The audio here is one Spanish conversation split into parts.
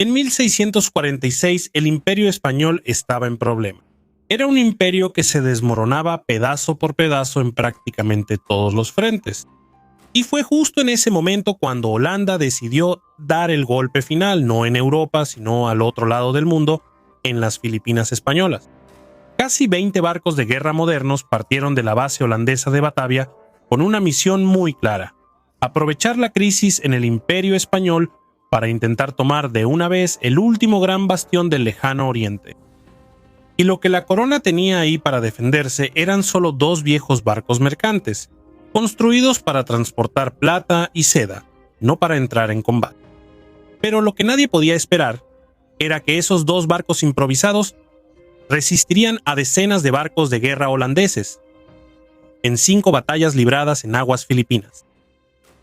En 1646 el Imperio Español estaba en problemas. Era un imperio que se desmoronaba pedazo por pedazo en prácticamente todos los frentes. Y fue justo en ese momento cuando Holanda decidió dar el golpe final, no en Europa, sino al otro lado del mundo, en las Filipinas españolas. Casi 20 barcos de guerra modernos partieron de la base holandesa de Batavia con una misión muy clara: aprovechar la crisis en el Imperio Español para intentar tomar de una vez el último gran bastión del lejano oriente. Y lo que la corona tenía ahí para defenderse eran solo 2 viejos barcos mercantes, construidos para transportar plata y seda, no para entrar en combate. Pero lo que nadie podía esperar era que esos 2 barcos improvisados resistirían a decenas de barcos de guerra holandeses en 5 batallas libradas en aguas filipinas.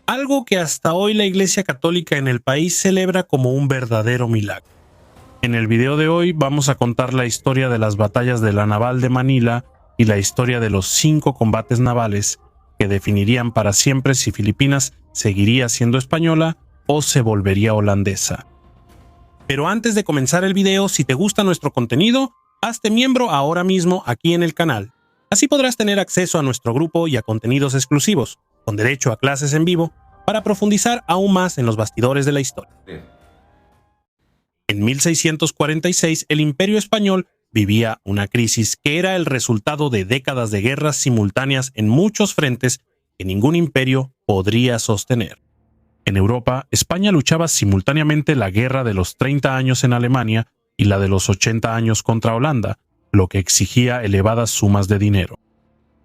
Algo que hasta hoy la Iglesia Católica en el país celebra como un verdadero milagro. En el video de hoy vamos a contar la historia de las batallas de la Naval de Manila y la historia de los 5 combates navales que definirían para siempre si Filipinas seguiría siendo española o se volvería holandesa. Pero antes de comenzar el video, si te gusta nuestro contenido, hazte miembro ahora mismo aquí en el canal. Así podrás tener acceso a nuestro grupo y a contenidos exclusivos, con derecho a clases en vivo, para profundizar aún más en los bastidores de la historia. En 1646, el Imperio Español vivía una crisis que era el resultado de décadas de guerras simultáneas en muchos frentes que ningún imperio podría sostener. En Europa, España luchaba simultáneamente la guerra de los 30 años en Alemania y la de los 80 años contra Holanda, lo que exigía elevadas sumas de dinero.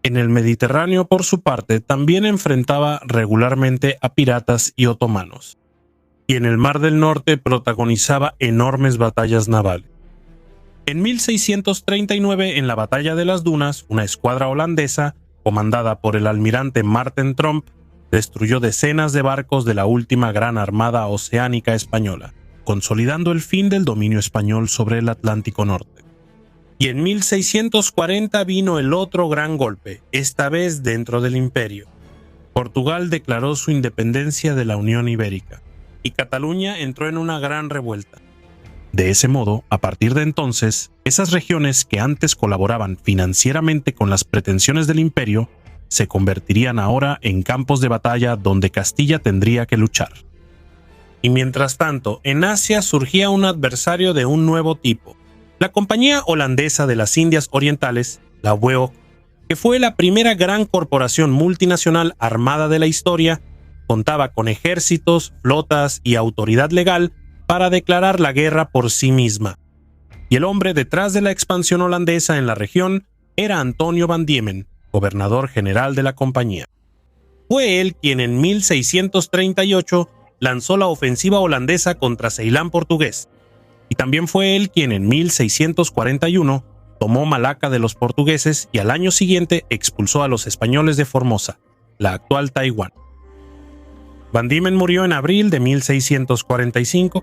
En el Mediterráneo, por su parte, también enfrentaba regularmente a piratas y otomanos. Y en el Mar del Norte protagonizaba enormes batallas navales. En 1639, en la Batalla de las Dunas, una escuadra holandesa, comandada por el almirante Marten Tromp, destruyó decenas de barcos de la última gran armada oceánica española, consolidando el fin del dominio español sobre el Atlántico Norte. Y en 1640 vino el otro gran golpe, esta vez dentro del imperio. Portugal declaró su independencia de la Unión Ibérica, y Cataluña entró en una gran revuelta. De ese modo, a partir de entonces, esas regiones que antes colaboraban financieramente con las pretensiones del imperio, se convertirían ahora en campos de batalla donde Castilla tendría que luchar. Y mientras tanto, en Asia surgía un adversario de un nuevo tipo: la Compañía Holandesa de las Indias Orientales, la WEOC, que fue la primera gran corporación multinacional armada de la historia, contaba con ejércitos, flotas y autoridad legal para declarar la guerra por sí misma. Y el hombre detrás de la expansión holandesa en la región era Antonio van Diemen, gobernador general de la compañía. Fue él quien en 1638 lanzó la ofensiva holandesa contra Ceilán portugués, y también fue él quien en 1641 tomó Malaca de los portugueses y al año siguiente expulsó a los españoles de Formosa, la actual Taiwán. Van Diemen murió en abril de 1645,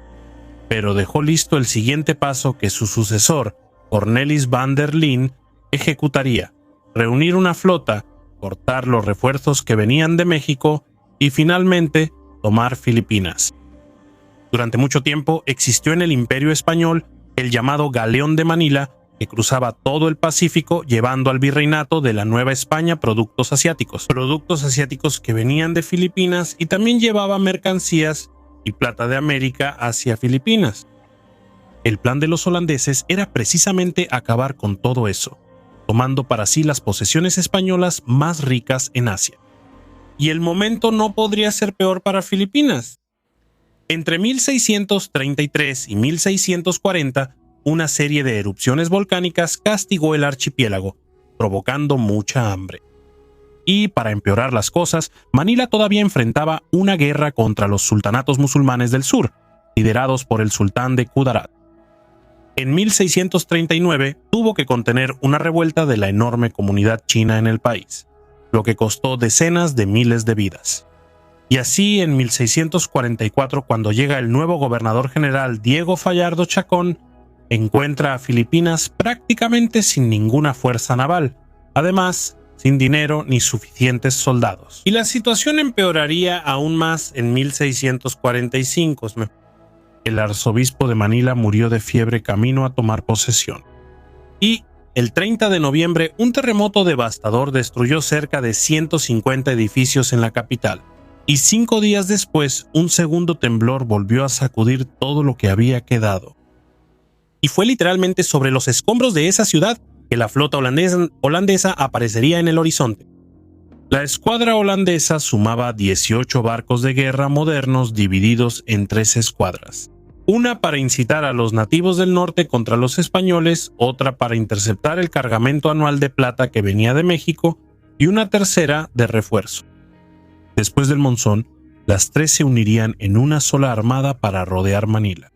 pero dejó listo el siguiente paso que su sucesor, Cornelis van der Linde, ejecutaría: reunir una flota, cortar los refuerzos que venían de México y finalmente tomar Filipinas. Durante mucho tiempo existió en el Imperio Español el llamado Galeón de Manila, que cruzaba todo el Pacífico llevando al virreinato de la Nueva España productos asiáticos que venían de Filipinas, y también llevaba mercancías y plata de América hacia Filipinas. El plan de los holandeses era precisamente acabar con todo eso, tomando para sí las posesiones españolas más ricas en Asia. Y el momento no podría ser peor para Filipinas. Entre 1633 y 1640, una serie de erupciones volcánicas castigó el archipiélago, provocando mucha hambre. Y para empeorar las cosas, Manila todavía enfrentaba una guerra contra los sultanatos musulmanes del sur, liderados por el sultán de Kudarat. En 1639 tuvo que contener una revuelta de la enorme comunidad china en el país, lo que costó decenas de miles de vidas. Y así, en 1644, cuando llega el nuevo gobernador general Diego Fallardo Chacón, encuentra a Filipinas prácticamente sin ninguna fuerza naval, además sin dinero ni suficientes soldados. Y la situación empeoraría aún más en 1645. El arzobispo de Manila murió de fiebre camino a tomar posesión. Y el 30 de noviembre, un terremoto devastador destruyó cerca de 150 edificios en la capital. Y 5 días después, un segundo temblor volvió a sacudir todo lo que había quedado. Y fue literalmente sobre los escombros de esa ciudad que la flota holandesa aparecería en el horizonte. La escuadra holandesa sumaba 18 barcos de guerra modernos divididos en 3 escuadras. Una para incitar a los nativos del norte contra los españoles, otra para interceptar el cargamento anual de plata que venía de México y una tercera de refuerzo. Después del monzón, las 3 se unirían en una sola armada para rodear Manila.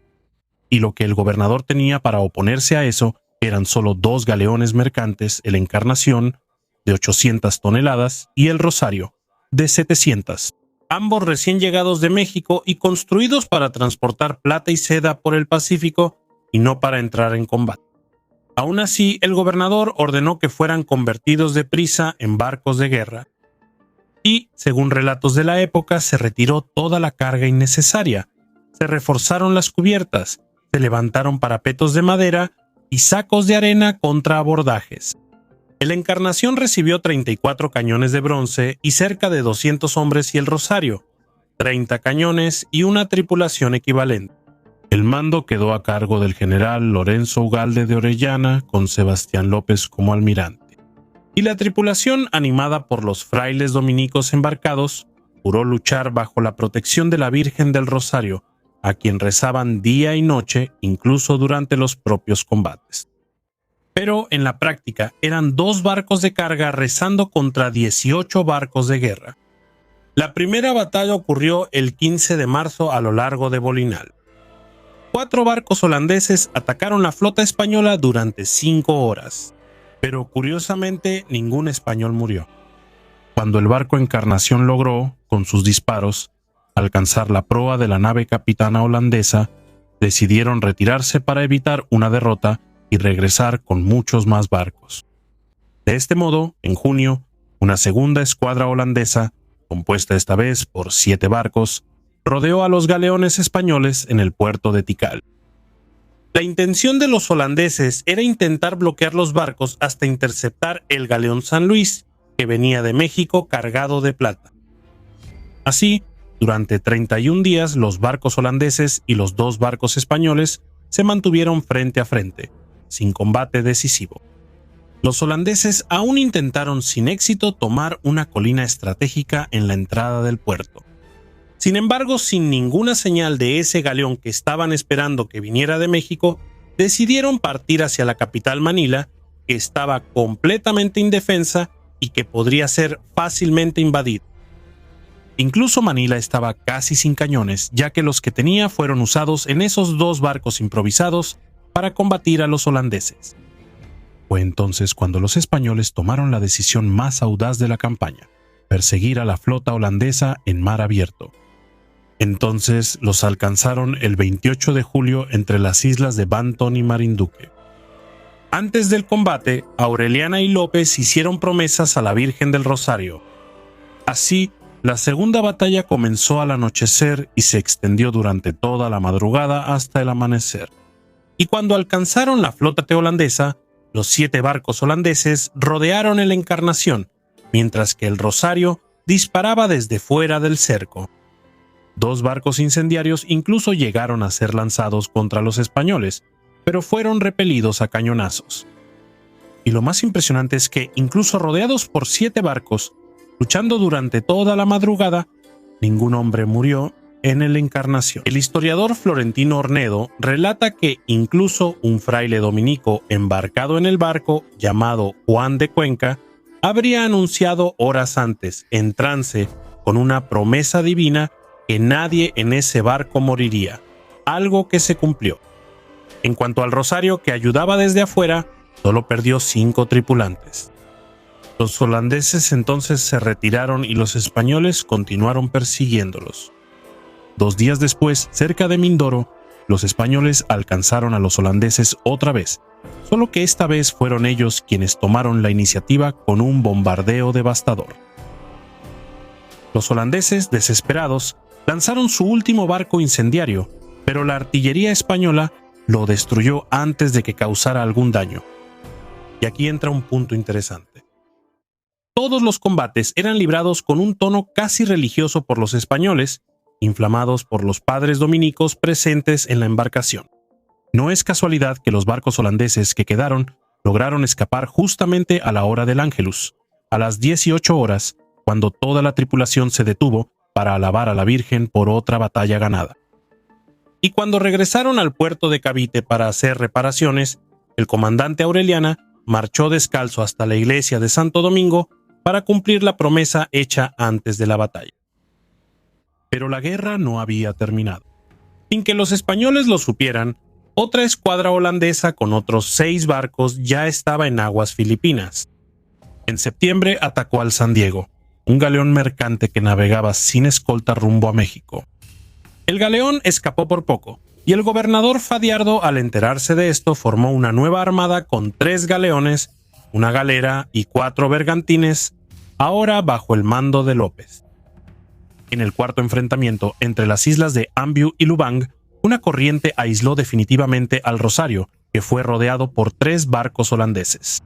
Y lo que el gobernador tenía para oponerse a eso eran solo 2 galeones mercantes, el Encarnación, de 800 toneladas, y el Rosario, de 700. Ambos recién llegados de México y construidos para transportar plata y seda por el Pacífico y no para entrar en combate. Aún así, el gobernador ordenó que fueran convertidos deprisa en barcos de guerra y, según relatos de la época, se retiró toda la carga innecesaria, se reforzaron las cubiertas, se levantaron parapetos de madera y sacos de arena contra abordajes. El Encarnación recibió 34 cañones de bronce y cerca de 200 hombres y el Rosario, 30 cañones y una tripulación equivalente. El mando quedó a cargo del general Lorenzo Ugalde de Orellana, con Sebastián López como almirante. Y la tripulación, animada por los frailes dominicos embarcados, juró luchar bajo la protección de la Virgen del Rosario, a quien rezaban día y noche, incluso durante los propios combates. Pero en la práctica eran 2 barcos de carga rezando contra 18 barcos de guerra. La primera batalla ocurrió el 15 de marzo a lo largo de Bolinal. 4 barcos holandeses atacaron la flota española durante 5 horas, pero curiosamente ningún español murió. Cuando el barco Encarnación logró, con sus disparos, alcanzar la proa de la nave capitana holandesa, decidieron retirarse para evitar una derrota y regresar con muchos más barcos. De este modo, en junio, una segunda escuadra holandesa, compuesta esta vez por 7 barcos, rodeó a los galeones españoles en el puerto de Tikal. La intención de los holandeses era intentar bloquear los barcos hasta interceptar el galeón San Luis, que venía de México cargado de plata. Así, durante 31 días los barcos holandeses y los 2 barcos españoles se mantuvieron frente a frente, sin combate decisivo. Los holandeses aún intentaron sin éxito tomar una colina estratégica en la entrada del puerto. Sin embargo, sin ninguna señal de ese galeón que estaban esperando que viniera de México, decidieron partir hacia la capital Manila, que estaba completamente indefensa y que podría ser fácilmente invadida. Incluso Manila estaba casi sin cañones, ya que los que tenía fueron usados en esos 2 barcos improvisados para combatir a los holandeses. Fue entonces cuando los españoles tomaron la decisión más audaz de la campaña: perseguir a la flota holandesa en mar abierto. Entonces los alcanzaron el 28 de julio entre las islas de Banton y Marinduque. Antes del combate, Aureliana y López hicieron promesas a la Virgen del Rosario. Así, la segunda batalla comenzó al anochecer y se extendió durante toda la madrugada hasta el amanecer. Y cuando alcanzaron la flota holandesa, los 7 barcos holandeses rodearon el Encarnación, mientras que el Rosario disparaba desde fuera del cerco. 2 barcos incendiarios incluso llegaron a ser lanzados contra los españoles, pero fueron repelidos a cañonazos. Y lo más impresionante es que, incluso rodeados por 7 barcos, luchando durante toda la madrugada, ningún hombre murió en el Encarnación. El historiador Florentino Ornedo relata que incluso un fraile dominico embarcado en el barco, llamado Juan de Cuenca, habría anunciado horas antes, en trance, con una promesa divina, que nadie en ese barco moriría, algo que se cumplió. En cuanto al Rosario, que ayudaba desde afuera, solo perdió 5 tripulantes. Los holandeses entonces se retiraron y los españoles continuaron persiguiéndolos. 2 días después, cerca de Mindoro, los españoles alcanzaron a los holandeses otra vez, solo que esta vez fueron ellos quienes tomaron la iniciativa con un bombardeo devastador. Los holandeses, desesperados, lanzaron su último barco incendiario, pero la artillería española lo destruyó antes de que causara algún daño. Y aquí entra un punto interesante. Todos los combates eran librados con un tono casi religioso por los españoles, inflamados por los padres dominicos presentes en la embarcación. No es casualidad que los barcos holandeses que quedaron lograron escapar justamente a la hora del Ángelus, a las 18 horas, cuando toda la tripulación se detuvo para alabar a la Virgen por otra batalla ganada. Y cuando regresaron al puerto de Cavite para hacer reparaciones, el comandante Aureliana marchó descalzo hasta la iglesia de Santo Domingo para cumplir la promesa hecha antes de la batalla. Pero la guerra no había terminado. Sin que los españoles lo supieran, otra escuadra holandesa con otros 6 barcos ya estaba en aguas filipinas. En septiembre atacó al San Diego, un galeón mercante que navegaba sin escolta rumbo a México. El galeón escapó por poco, y el gobernador Fadiardo, al enterarse de esto, formó una nueva armada con 3 galeones, una galera y 4 bergantines, ahora bajo el mando de López. En el cuarto enfrentamiento entre las islas de Ambiu y Lubang, una corriente aisló definitivamente al Rosario, que fue rodeado por 3 barcos holandeses.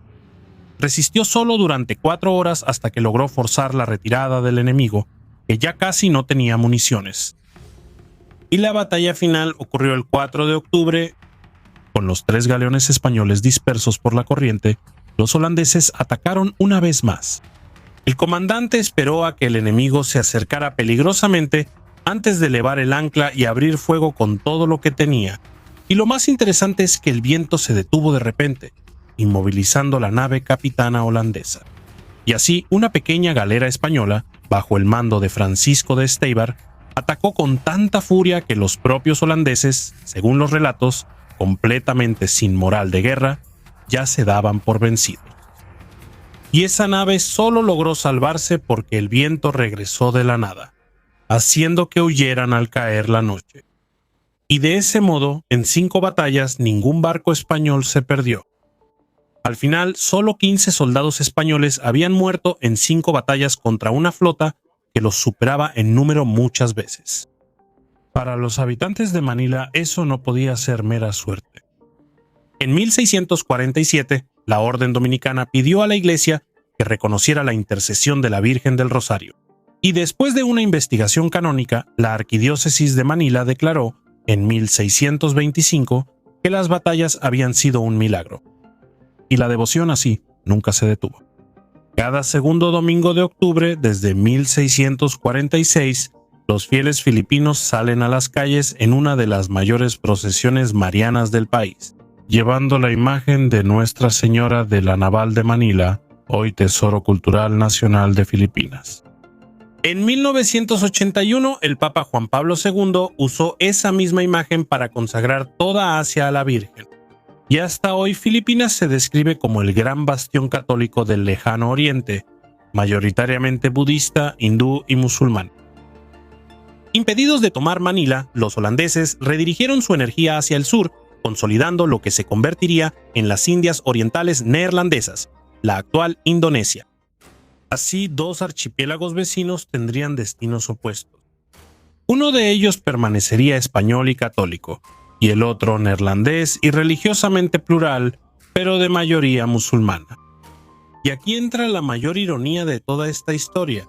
Resistió solo durante 4 horas hasta que logró forzar la retirada del enemigo, que ya casi no tenía municiones. Y la batalla final ocurrió el 4 de octubre. Con los 3 galeones españoles dispersos por la corriente, los holandeses atacaron una vez más. El comandante esperó a que el enemigo se acercara peligrosamente antes de elevar el ancla y abrir fuego con todo lo que tenía. Y lo más interesante es que el viento se detuvo de repente, inmovilizando la nave capitana holandesa. Y así, una pequeña galera española, bajo el mando de Francisco de Esteibar, atacó con tanta furia que los propios holandeses, según los relatos, completamente sin moral de guerra, ya se daban por vencidos. Y esa nave solo logró salvarse porque el viento regresó de la nada, haciendo que huyeran al caer la noche. Y de ese modo, en 5 batallas, ningún barco español se perdió. Al final, solo 15 soldados españoles habían muerto en 5 batallas contra una flota que los superaba en número muchas veces. Para los habitantes de Manila, eso no podía ser mera suerte. En 1647, la Orden Dominicana pidió a la Iglesia que reconociera la intercesión de la Virgen del Rosario. Y después de una investigación canónica, la Arquidiócesis de Manila declaró, en 1625, que las batallas habían sido un milagro. Y la devoción así nunca se detuvo. Cada segundo domingo de octubre, desde 1646, los fieles filipinos salen a las calles en una de las mayores procesiones marianas del país, llevando la imagen de Nuestra Señora de la Naval de Manila, hoy Tesoro Cultural Nacional de Filipinas. En 1981, el Papa Juan Pablo II usó esa misma imagen para consagrar toda Asia a la Virgen. Y hasta hoy Filipinas se describe como el gran bastión católico del lejano oriente, mayoritariamente budista, hindú y musulmán. Impedidos de tomar Manila, los holandeses redirigieron su energía hacia el sur, consolidando lo que se convertiría en las Indias Orientales Neerlandesas, la actual Indonesia. Así, 2 archipiélagos vecinos tendrían destinos opuestos. Uno de ellos permanecería español y católico, y el otro neerlandés y religiosamente plural, pero de mayoría musulmana. Y aquí entra la mayor ironía de toda esta historia.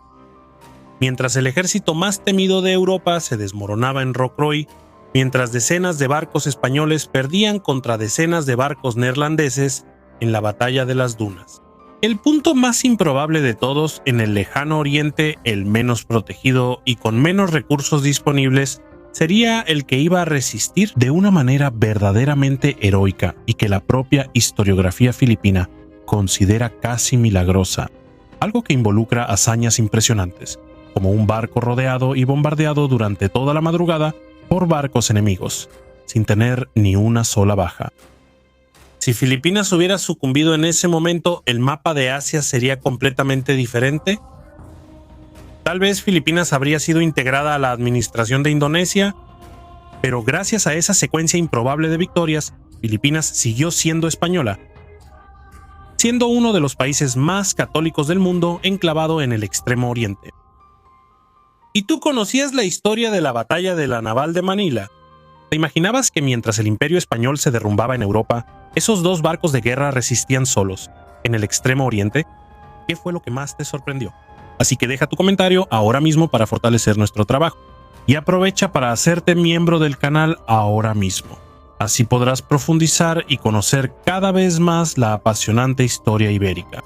Mientras el ejército más temido de Europa se desmoronaba en Rocroi, mientras decenas de barcos españoles perdían contra decenas de barcos neerlandeses en la batalla de las Dunas. El punto más improbable de todos, en el lejano oriente, el menos protegido y con menos recursos disponibles, sería el que iba a resistir de una manera verdaderamente heroica y que la propia historiografía filipina considera casi milagrosa, algo que involucra hazañas impresionantes, como un barco rodeado y bombardeado durante toda la madrugada por barcos enemigos, sin tener ni una sola baja. Si Filipinas hubiera sucumbido en ese momento, ¿el mapa de Asia sería completamente diferente? Tal vez Filipinas habría sido integrada a la administración de Indonesia, pero gracias a esa secuencia improbable de victorias, Filipinas siguió siendo española, siendo uno de los países más católicos del mundo enclavado en el extremo oriente. ¿Y tú conocías la historia de la batalla de la Naval de Manila? ¿Te imaginabas que mientras el Imperio Español se derrumbaba en Europa, esos dos barcos de guerra resistían solos, en el Extremo Oriente? ¿Qué fue lo que más te sorprendió? Así que deja tu comentario ahora mismo para fortalecer nuestro trabajo. Y aprovecha para hacerte miembro del canal ahora mismo. Así podrás profundizar y conocer cada vez más la apasionante historia ibérica.